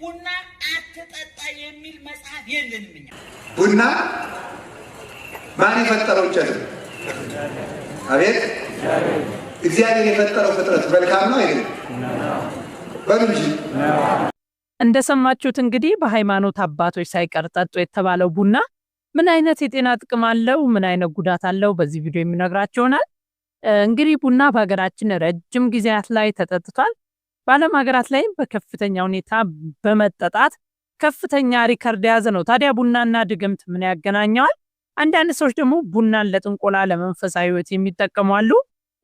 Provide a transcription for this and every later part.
ቡና አትጠጣ የሚል መጽሐፍ የለንም እኛ። ቡና ማን የፈጠረው እንጨት? አቤት እግዚአብሔር የፈጠረው ፍጥረት መልካም ነው አይደል? በሉ እንጂ። እንደሰማችሁት እንግዲህ በሃይማኖት አባቶች ሳይቀር ጠጡ የተባለው ቡና ምን አይነት የጤና ጥቅም አለው፣ ምን አይነት ጉዳት አለው በዚህ ቪዲዮ የሚነግራችሁ ይሆናል። እንግዲህ ቡና በሀገራችን ረጅም ጊዜያት ላይ ተጠጥቷል። በዓለም ሀገራት ላይም በከፍተኛ ሁኔታ በመጠጣት ከፍተኛ ሪከርድ የያዘ ነው። ታዲያ ቡናና ድግምት ምን ያገናኘዋል? አንዳንድ ሰዎች ደግሞ ቡናን ለጥንቆላ ለመንፈሳዊ ሕይወት የሚጠቀሙ አሉ።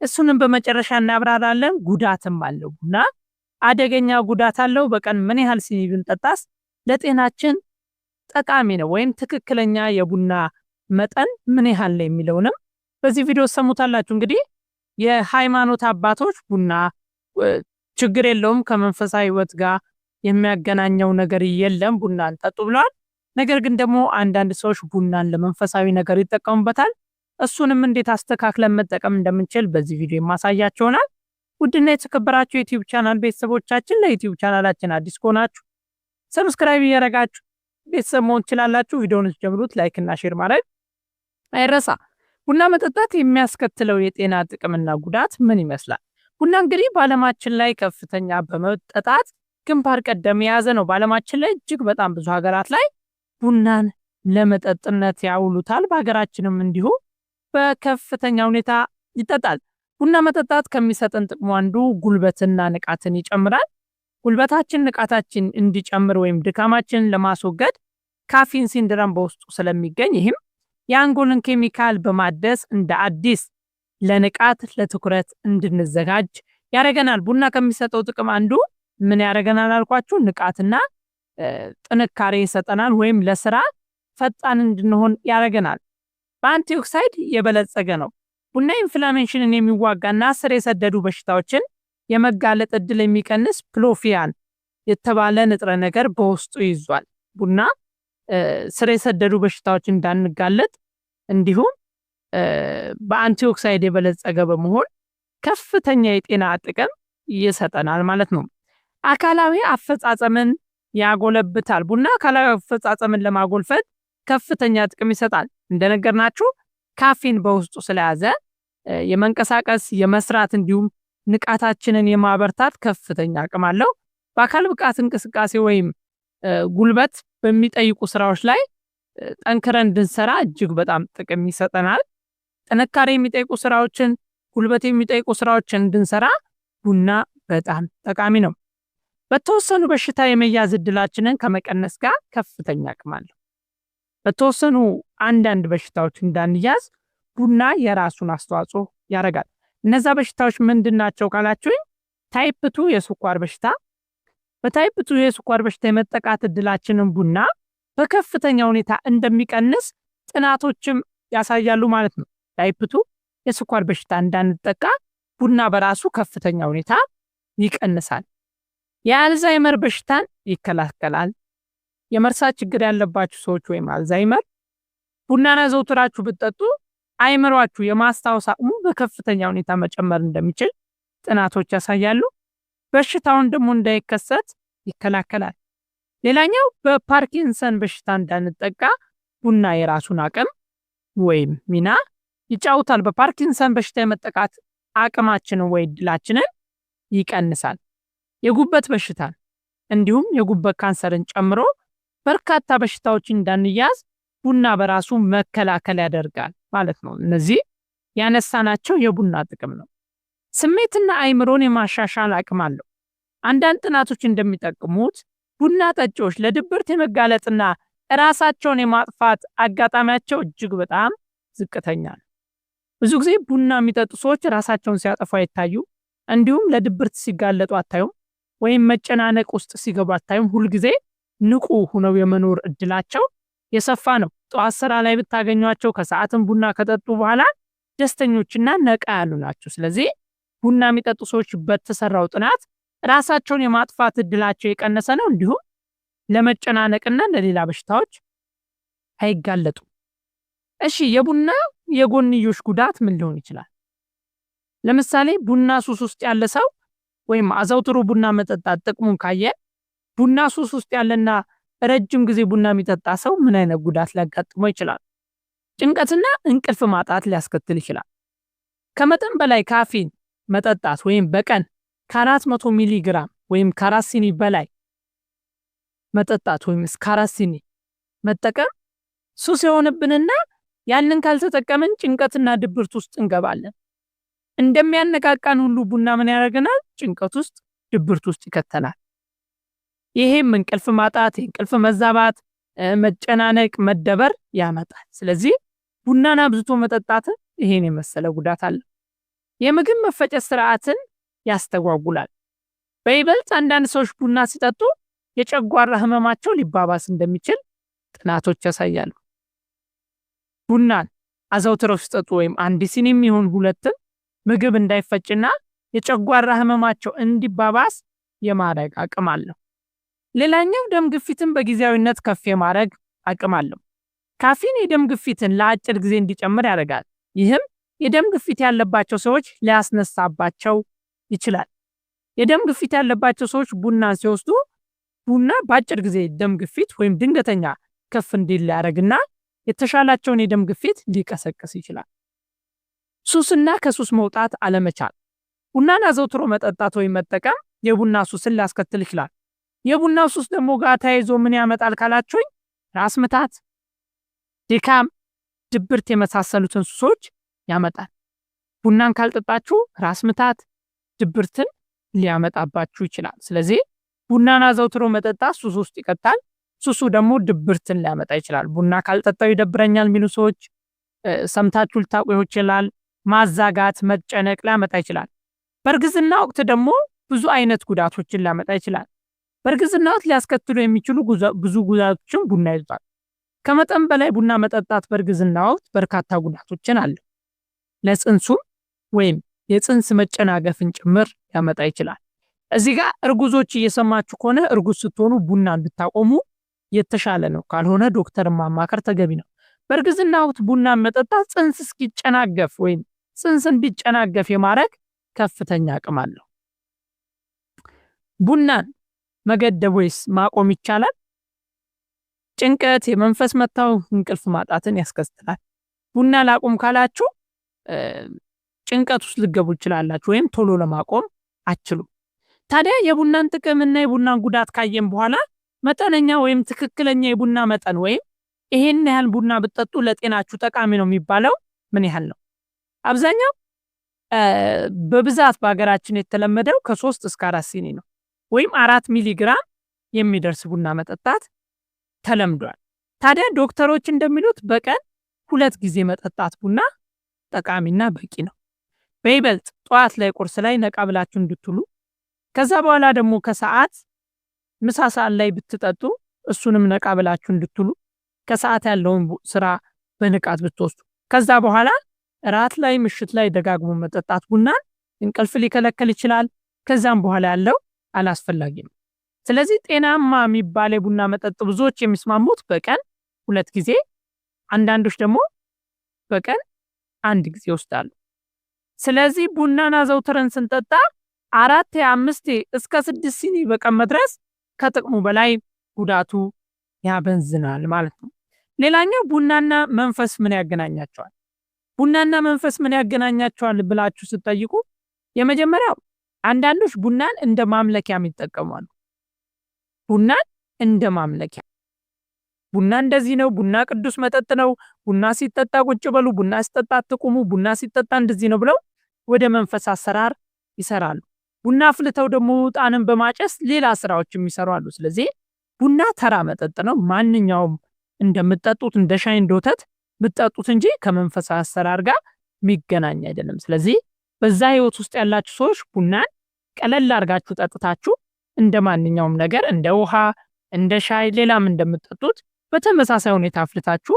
እሱንም በመጨረሻ እናብራራለን። ጉዳትም አለው። ቡና አደገኛ ጉዳት አለው። በቀን ምን ያህል ሲኒ ብንጠጣስ ለጤናችን ጠቃሚ ነው ወይም ትክክለኛ የቡና መጠን ምን ያህል ነው የሚለውንም በዚህ ቪዲዮ ሰሙታላችሁ። እንግዲህ የሃይማኖት አባቶች ቡና ችግር የለውም ከመንፈሳዊ ሕይወት ጋር የሚያገናኘው ነገር የለም ቡናን ጠጡ ብለዋል። ነገር ግን ደግሞ አንዳንድ ሰዎች ቡናን ለመንፈሳዊ ነገር ይጠቀሙበታል። እሱንም እንዴት አስተካክለን መጠቀም እንደምንችል በዚህ ቪዲዮ ማሳያችሁ ይሆናል። ውድና የተከበራችሁ የዩቲዩብ ቻናል ቤተሰቦቻችን ለዩቲዩብ ቻናላችን አዲስ ከሆናችሁ ሰብስክራይብ እያደረጋችሁ ቤተሰብ መሆን ትችላላችሁ። ቪዲዮውን ጀምሩት፣ ላይክ እና ሼር ማድረግ አይረሳ። ቡና መጠጣት የሚያስከትለው የጤና ጥቅምና ጉዳት ምን ይመስላል? ቡና እንግዲህ በዓለማችን ላይ ከፍተኛ በመጠጣት ግንባር ቀደም የያዘ ነው። በዓለማችን ላይ እጅግ በጣም ብዙ ሀገራት ላይ ቡናን ለመጠጥነት ያውሉታል። በሀገራችንም እንዲሁ በከፍተኛ ሁኔታ ይጠጣል። ቡና መጠጣት ከሚሰጠን ጥቅሙ አንዱ ጉልበትና ንቃትን ይጨምራል። ጉልበታችን ንቃታችን እንዲጨምር ወይም ድካማችንን ለማስወገድ ካፊን ሲንድረም በውስጡ ስለሚገኝ ይህም የአንጎልን ኬሚካል በማደስ እንደ አዲስ ለንቃት ለትኩረት እንድንዘጋጅ ያደርገናል። ቡና ከሚሰጠው ጥቅም አንዱ ምን ያደርገናል አልኳችሁ? ንቃትና ጥንካሬ ይሰጠናል ወይም ለስራ ፈጣን እንድንሆን ያደርገናል። በአንቲኦክሳይድ የበለጸገ ነው። ቡና ኢንፍላሜሽንን የሚዋጋና ስር የሰደዱ በሽታዎችን የመጋለጥ እድል የሚቀንስ ፕሎፊያን የተባለ ንጥረ ነገር በውስጡ ይዟል። ቡና ስር የሰደዱ በሽታዎች እንዳንጋለጥ እንዲሁም በአንቲኦክሳይድ የበለጸገ በመሆን ከፍተኛ የጤና ጥቅም ይሰጠናል ማለት ነው። አካላዊ አፈጻጸምን ያጎለብታል። ቡና አካላዊ አፈጻጸምን ለማጎልፈት ከፍተኛ ጥቅም ይሰጣል። እንደነገርናችሁ ካፊን በውስጡ ስለያዘ የመንቀሳቀስ የመስራት እንዲሁም ንቃታችንን የማበርታት ከፍተኛ አቅም አለው። በአካል ብቃት እንቅስቃሴ ወይም ጉልበት በሚጠይቁ ስራዎች ላይ ጠንክረን እንድንሰራ እጅግ በጣም ጥቅም ይሰጠናል። ጥንካሬ የሚጠይቁ ስራዎችን፣ ጉልበት የሚጠይቁ ስራዎችን እንድንሰራ ቡና በጣም ጠቃሚ ነው። በተወሰኑ በሽታ የመያዝ እድላችንን ከመቀነስ ጋር ከፍተኛ አቅም አለው። በተወሰኑ አንዳንድ በሽታዎች እንዳንያዝ ቡና የራሱን አስተዋጽኦ ያደርጋል። እነዛ በሽታዎች ምንድናቸው ካላችሁኝ፣ ታይፕ 2 የስኳር በሽታ። በታይፕ 2 የስኳር በሽታ የመጠቃት እድላችንን ቡና በከፍተኛ ሁኔታ እንደሚቀንስ ጥናቶችም ያሳያሉ ማለት ነው። ታይፕ 2 የስኳር በሽታ እንዳንጠቃ ቡና በራሱ ከፍተኛ ሁኔታ ይቀንሳል። የአልዛይመር በሽታን ይከላከላል። የመርሳት ችግር ያለባችሁ ሰዎች ወይም አልዛይመር ቡናን አዘውትራችሁ ብትጠጡ አይምሯችሁ የማስታወስ አቅሙ በከፍተኛ ሁኔታ መጨመር እንደሚችል ጥናቶች ያሳያሉ። በሽታውን ደግሞ እንዳይከሰት ይከላከላል። ሌላኛው በፓርኪንሰን በሽታ እንዳንጠቃ ቡና የራሱን አቅም ወይም ሚና ይጫወታል። በፓርኪንሰን በሽታ የመጠቃት አቅማችንን ወይ እድላችንን ይቀንሳል። የጉበት በሽታን እንዲሁም የጉበት ካንሰርን ጨምሮ በርካታ በሽታዎች እንዳንያዝ ቡና በራሱ መከላከል ያደርጋል ማለት ነው። እነዚህ ያነሳናቸው የቡና ጥቅም ነው። ስሜትና አይምሮን የማሻሻል አቅም አለው። አንዳንድ ጥናቶች እንደሚጠቅሙት ቡና ጠጪዎች ለድብርት የመጋለጥና ራሳቸውን የማጥፋት አጋጣሚያቸው እጅግ በጣም ዝቅተኛ ነው። ብዙ ጊዜ ቡና የሚጠጡ ሰዎች ራሳቸውን ሲያጠፉ አይታዩ፣ እንዲሁም ለድብርት ሲጋለጡ አታዩም፣ ወይም መጨናነቅ ውስጥ ሲገቡ አታዩም። ሁልጊዜ ንቁ ሆነው የመኖር እድላቸው የሰፋ ነው። ጠዋት ስራ ላይ ብታገኟቸው ከሰዓትም ቡና ከጠጡ በኋላ ደስተኞችና ነቃ ያሉ ናቸው። ስለዚህ ቡና የሚጠጡ ሰዎች በተሰራው ጥናት ራሳቸውን የማጥፋት እድላቸው የቀነሰ ነው። እንዲሁም ለመጨናነቅና ለሌላ በሽታዎች አይጋለጡም። እሺ የቡና የጎንዮሽ ጉዳት ምን ሊሆን ይችላል? ለምሳሌ ቡና ሱስ ውስጥ ያለ ሰው ወይም አዘውትሮ ቡና መጠጣት ጥቅሙን ካየ ቡና ሱስ ውስጥ ያለና ረጅም ጊዜ ቡና የሚጠጣ ሰው ምን አይነት ጉዳት ሊያጋጥመው ይችላል? ጭንቀትና እንቅልፍ ማጣት ሊያስከትል ይችላል። ከመጠን በላይ ካፊን መጠጣት ወይም በቀን ከ400 ሚሊ ግራም ወይም ከ4 ሲኒ በላይ መጠጣት ወይም እስከ 4 ሲኒ መጠቀም ሱስ የሆነብንና ያንን ካልተጠቀምን ጭንቀትና ድብርት ውስጥ እንገባለን። እንደሚያነቃቃን ሁሉ ቡና ምን ያደርገናል? ጭንቀት ውስጥ ድብርት ውስጥ ይከተናል። ይሄም እንቅልፍ ማጣት፣ እንቅልፍ መዛባት፣ መጨናነቅ፣ መደበር ያመጣል። ስለዚህ ቡናን አብዝቶ መጠጣት ይሄን የመሰለ ጉዳት አለ። የምግብ መፈጨት ስርዓትን ያስተጓጉላል። በይበልጥ አንዳንድ ሰዎች ቡና ሲጠጡ የጨጓራ ህመማቸው ሊባባስ እንደሚችል ጥናቶች ያሳያሉ። ቡናን አዘውትረው ሲጠጡ ወይም አንድ ሲኒም ይሁን ሁለትን ምግብ እንዳይፈጭና የጨጓራ ህመማቸው እንዲባባስ የማድረግ አቅም አለው። ሌላኛው ደም ግፊትን በጊዜያዊነት ከፍ የማድረግ አቅም አለው። ካፊን የደም ግፊትን ለአጭር ጊዜ እንዲጨምር ያደርጋል። ይህም የደም ግፊት ያለባቸው ሰዎች ሊያስነሳባቸው ይችላል። የደም ግፊት ያለባቸው ሰዎች ቡናን ሲወስዱ ቡና በአጭር ጊዜ ደም ግፊት ወይም ድንገተኛ ከፍ እንዲል ሊያደርግና የተሻላቸውን የደም ግፊት ሊቀሰቅስ ይችላል። ሱስና ከሱስ መውጣት አለመቻል። ቡናን አዘውትሮ መጠጣት ወይም መጠቀም የቡና ሱስን ሊያስከትል ይችላል። የቡና ሱስ ደግሞ ጋር ተያይዞ ምን ያመጣል ካላችሁኝ፣ ራስ ምታት፣ ድካም፣ ድብርት የመሳሰሉትን ሱሶች ያመጣል። ቡናን ካልጠጣችሁ ራስ ምታት፣ ድብርትን ሊያመጣባችሁ ይችላል። ስለዚህ ቡናን አዘውትሮ መጠጣት ሱስ ውስጥ ይከታል። ሱሱ ደግሞ ድብርትን ሊያመጣ ይችላል። ቡና ካልጠጣው ይደብረኛል የሚሉ ሰዎች ሰምታችሁ ልታውቁ ይችላል። ማዛጋት፣ መጨነቅ ሊያመጣ ይችላል። በእርግዝና ወቅት ደግሞ ብዙ አይነት ጉዳቶችን ሊያመጣ ይችላል። በእርግዝና ወቅት ሊያስከትሉ የሚችሉ ብዙ ጉዳቶችን ቡና ይዟል። ከመጠን በላይ ቡና መጠጣት በእርግዝና ወቅት በርካታ ጉዳቶችን አለው። ለጽንሱ ወይም የጽንስ መጨናገፍን ጭምር ያመጣ ይችላል። እዚህ ጋር እርጉዞች እየሰማችሁ ከሆነ እርጉዝ ስትሆኑ ቡና እንድታቆሙ የተሻለ ነው። ካልሆነ ዶክተር ማማከር ተገቢ ነው። በእርግዝና ወቅት ቡና መጠጣት ጽንስ እስኪጨናገፍ ወይም ጽንስ እንዲጨናገፍ የማድረግ ከፍተኛ አቅም አለው። ቡናን መገደብ ወይስ ማቆም ይቻላል? ጭንቀት፣ የመንፈስ መታወክ፣ እንቅልፍ ማጣትን ያስከትላል። ቡና ላቆም ካላችሁ ጭንቀት ውስጥ ልገቡ ይችላላችሁ ወይም ቶሎ ለማቆም አትችሉም። ታዲያ የቡናን ጥቅምና የቡናን ጉዳት ካየን በኋላ መጠነኛ ወይም ትክክለኛ የቡና መጠን ወይም ይሄን ያህል ቡና ብትጠጡ ለጤናችሁ ጠቃሚ ነው የሚባለው ምን ያህል ነው? አብዛኛው በብዛት በሀገራችን የተለመደው ከ3 እስከ 4 ሲኒ ነው ወይም 4 ሚሊ ግራም የሚደርስ ቡና መጠጣት ተለምዷል። ታዲያ ዶክተሮች እንደሚሉት በቀን 2 ጊዜ መጠጣት ቡና ጠቃሚና በቂ ነው። በይበልጥ ጠዋት ላይ ቁርስ ላይ ነቃ ብላችሁ እንድትሉ፣ ከዛ በኋላ ደግሞ ከሰዓት ምሳ ሰዓት ላይ ብትጠጡ እሱንም ነቃ ብላችሁ እንድትሉ፣ ከሰዓት ያለውን ስራ በንቃት ብትወስዱ፣ ከዛ በኋላ ራት ላይ ምሽት ላይ ደጋግሞ መጠጣት ቡናን እንቅልፍ ሊከለከል ይችላል። ከዛም በኋላ ያለው አላስፈላጊ ነው። ስለዚህ ጤናማ የሚባል የቡና መጠጥ ብዙዎች የሚስማሙት በቀን 2 ጊዜ፣ አንዳንዶች ደግሞ በቀን 1 ጊዜ ይወስዳሉ። ስለዚህ ቡናን አዘውትረን ስንጠጣ 4 5 እስከ 6 ሲኒ በቀን መድረስ ከጥቅሙ በላይ ጉዳቱ ያበንዝናል ማለት ነው። ሌላኛው ቡናና መንፈስ ምን ያገናኛቸዋል? ቡናና መንፈስ ምን ያገናኛቸዋል ብላችሁ ስትጠይቁ የመጀመሪያው አንዳንዶች ቡናን እንደ ማምለኪያ ይጠቀማሉ። ቡናን እንደ ማምለኪያ፣ ቡና እንደዚህ ነው፣ ቡና ቅዱስ መጠጥ ነው፣ ቡና ሲጠጣ ቁጭ በሉ፣ ቡና ሲጠጣ አትቁሙ፣ ቡና ሲጠጣ እንደዚህ ነው ብለው ወደ መንፈስ አሰራር ይሰራሉ። ቡና አፍልተው ደግሞ ዕጣንን በማጨስ ሌላ ስራዎችም ይሰራሉ። ስለዚህ ቡና ተራ መጠጥ ነው። ማንኛውም እንደምትጠጡት እንደ ሻይ እንደ ወተት ብትጠጡት እንጂ ከመንፈስ አሰራር ጋር የሚገናኝ አይደለም። ስለዚህ በዛ ህይወት ውስጥ ያላችሁ ሰዎች ቡናን ቀለል አድርጋችሁ ጠጥታችሁ እንደ ማንኛውም ነገር እንደ ውሃ፣ እንደ ሻይ፣ ሌላም እንደምትጠጡት በተመሳሳይ ሁኔታ አፍልታችሁ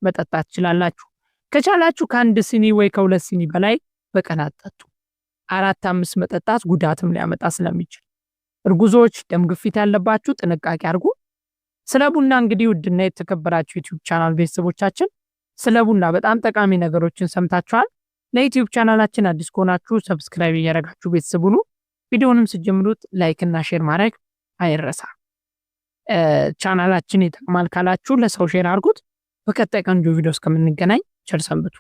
መጠጣት ትችላላችሁ። ከቻላችሁ ከ1 ሲኒ ወይ ከ2 ሲኒ በላይ በቀን አትጠጡ። 4 5 መጠጣት ጉዳትም ሊያመጣ ስለሚችል እርጉዞች፣ ደም ግፊት ያለባችሁ ጥንቃቄ አድርጉ። ስለ ቡና እንግዲህ ውድና የተከበራችሁ ዩቲዩብ ቻናል ቤተሰቦቻችን ስለ ቡና በጣም ጠቃሚ ነገሮችን ሰምታችኋል። ለዩቲዩብ ቻናላችን አዲስ ከሆናችሁ ሰብስክራይብ እያደረጋችሁ ቤተሰብ ሁኑ። ቪዲዮንም ስትጀምሩት ላይክ እና ሼር ማድረግ አይረሳ። ቻናላችን ይጠቅማል ካላችሁ ለሰው ሼር አድርጉት። በቀጣይ ቀን ቪዲዮ እስከምንገናኝ ቸር ሰንብቱ።